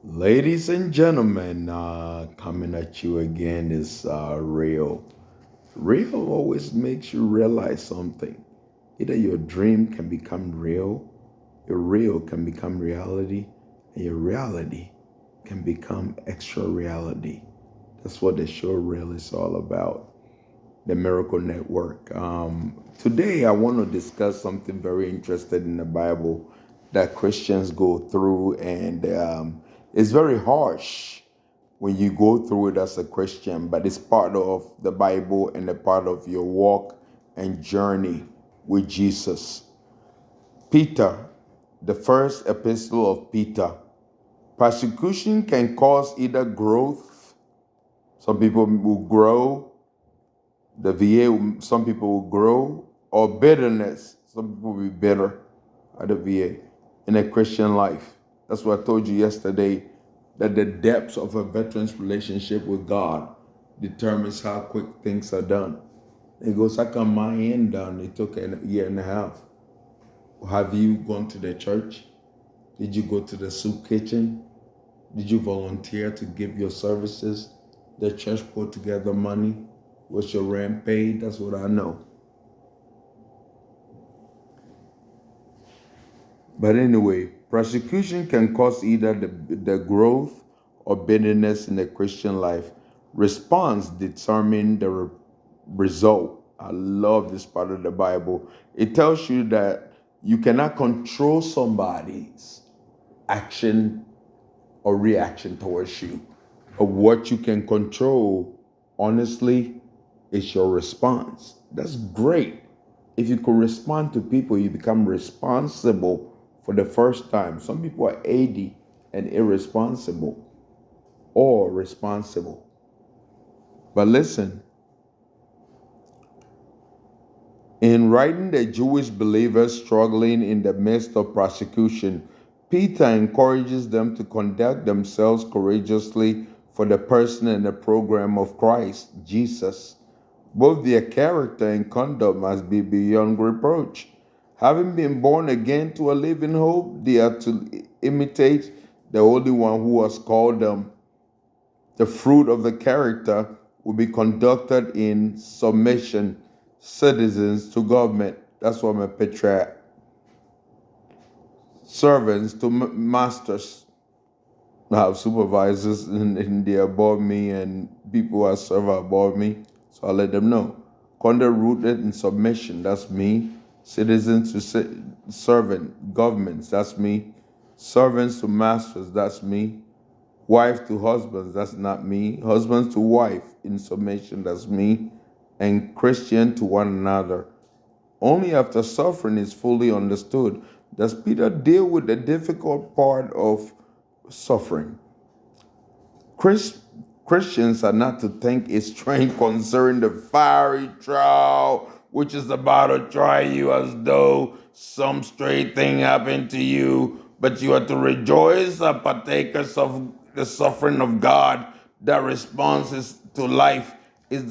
Ladies and gentlemen, coming at you again is real. Real always makes you realize something. Either your dream can become real, your real can become reality, and your reality can become extra reality. That's what the show Real is all about. The Miracle Network. Today, I want to discuss something very interesting in the Bible that Christians go through, and it's very harsh when you go through it as a Christian, but it's part of the Bible and a part of your walk and journey with Jesus. Peter, the first epistle of Peter. Persecution can cause either growth, some people will grow, the VA, some people will grow, or bitterness. Some people will be bitter at the VA in a Christian life. That's what I told you yesterday, that the depths of a veteran's relationship with God determines how quick things are done. It goes, I got my end done. It took a year and a half. Have you gone to the church? Did you go to the soup kitchen? Did you volunteer to give your services? The church put together money? Was your rent paid? That's what I know. But anyway, persecution can cause either the growth or bitterness in the Christian life. Response determine the result. I love this part of the Bible. It tells you that you cannot control somebody's action or reaction towards you. But what you can control, honestly, is your response. That's great. If you could respond to people, you become responsible for the first time. Some people are 80 and irresponsible or responsible. But listen, in writing the Jewish believers struggling in the midst of persecution, Peter encourages them to conduct themselves courageously for the person and the program of Christ, Jesus. Both their character and conduct must be beyond reproach. Having been born again to a living hope, they are to imitate the Holy One who has called them. The fruit of the character will be conducted in submission, citizens to government. That's what I'm a picture. Servants to masters. I have supervisors and they're above me and people who are server above me. So I let them know. Conduct rooted in submission, that's me. Citizens to servant, governments, that's me. Servants to masters, that's me. Wife to husbands, that's not me. Husbands to wife in submission, that's me. And Christian to one another. Only after suffering is fully understood does Peter deal with the difficult part of suffering. Chris, Christians are not to think it's strange concerning the fiery trial which is about to try you as though some strange thing happened to you, but you are to rejoice as partakers of the suffering of God. That responses to life is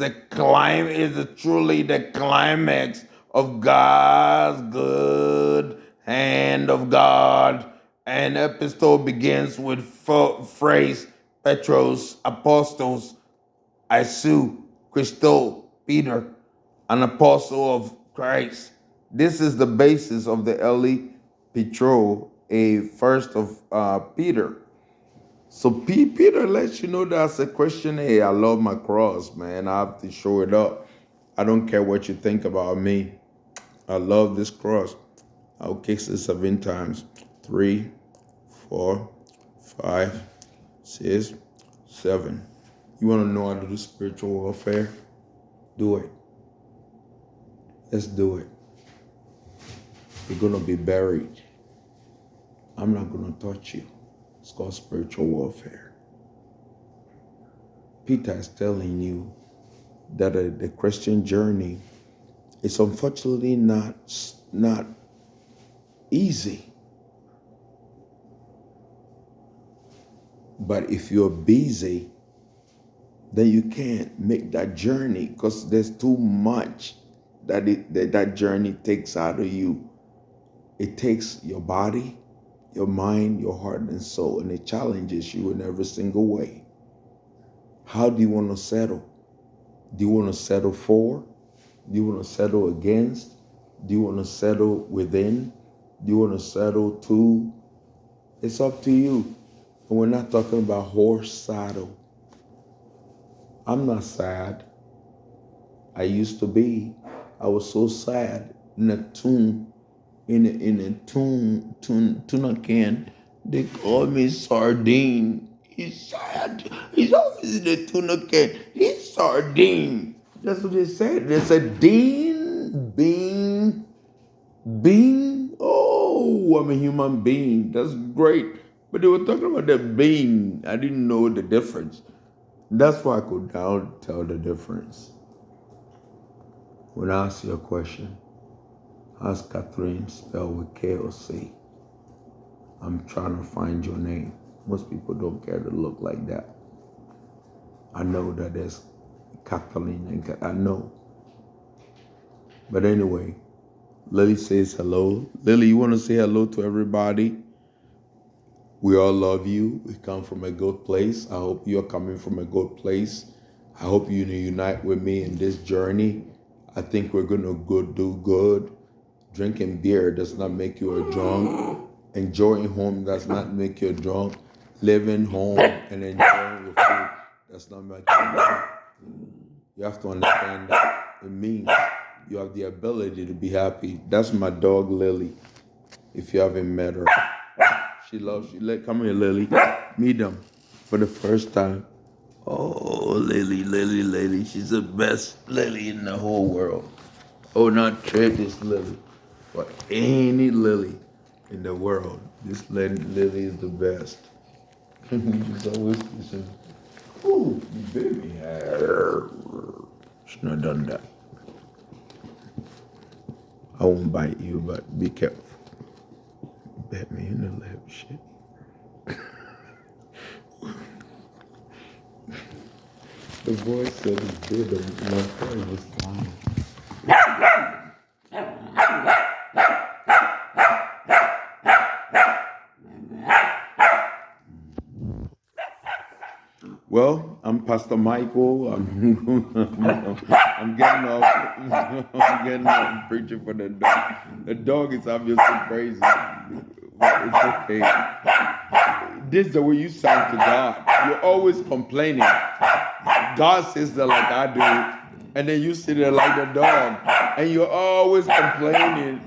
truly the climax of God's good hand of God. An epistle begins with phrase Petros, Apostles, Isu, Christo, Peter, an apostle of Christ. This is the basis of the early Petro, a first of Peter. So Peter lets you know that as a Christian, hey, I love my cross, man. I have to show it up. I don't care what you think about me. I love this cross. I'll kick it 7 times. 3, 4, 5, 6, 7. You want to know how to do spiritual warfare? Do it. Let's do it. You're going to be buried. I'm not going to touch you. It's called spiritual warfare. Peter is telling you that the Christian journey is unfortunately not easy. But if you're busy, then you can't make that journey because there's too much that journey takes out of you. It takes your body, your mind, your heart, and soul, and it challenges you in every single way. How do you want to settle? Do you want to settle for? Do you want to settle against? Do you want to settle within? Do you want to settle to? It's up to you. And we're not talking about horse saddle. I'm not sad. I used to be. I was so sad in a tune, in a tuna can. They call me sardine. He's sad. He's always in the tuna can. He's sardine. That's what they said. They said Dean, bean. Oh, I'm a human being. That's great. But they were talking about the bean. I didn't know the difference. That's why I could now tell the difference. When I ask you a question, ask Catherine, spelled with K or C. I'm trying to find your name. Most people don't care to look like that. I know that there's Kathleen and I know. But anyway, Lily says hello. Lily, you want to say hello to everybody? We all love you. We come from a good place. I hope you're coming from a good place. I hope you unite with me in this journey. I think we're going to do good. Drinking beer does not make you a drunk. Enjoying home does not make you a drunk. Living home and enjoying your food does not make you a drunk. You have to understand that it means you have the ability to be happy. That's my dog, Lily. If you haven't met her, she loves you. Come here, Lily. Meet them for the first time. Oh, Lily. She's the best Lily in the whole world. Oh, not this Lily, but any Lily in the world. This Lily is the best. She's always saying, "Ooh, baby hair." She's not done that. I won't bite you, but be careful. Bet me in the lip, shit. The voice said it's good, and my friend was lying. Well, I'm Pastor Michael. I'm getting off. I'm getting off preaching for the dog. The dog is obviously crazy, but it's okay. This is the way you sound to God. You're always complaining. God says that like I do, and then you sit there like the dog, and you're always complaining.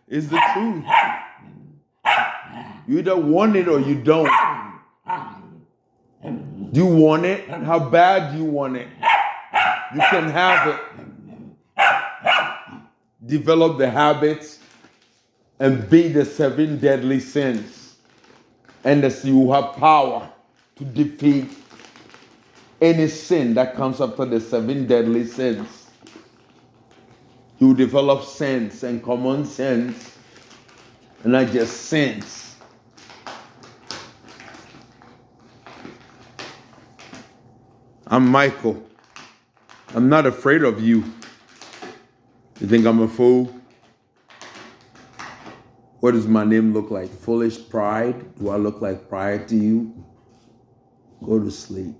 It's the truth. You either want it or you don't. Do you want it? How bad do you want it? You can have it. Develop the habits and be the 7 deadly sins. And you have power to defeat any sin that comes after the 7 deadly sins. You develop sense and common sense, and not just sense. I'm Michael. I'm not afraid of you. You think I'm a fool? What does my name look like? Foolish pride? Do I look like pride to you? Go to sleep.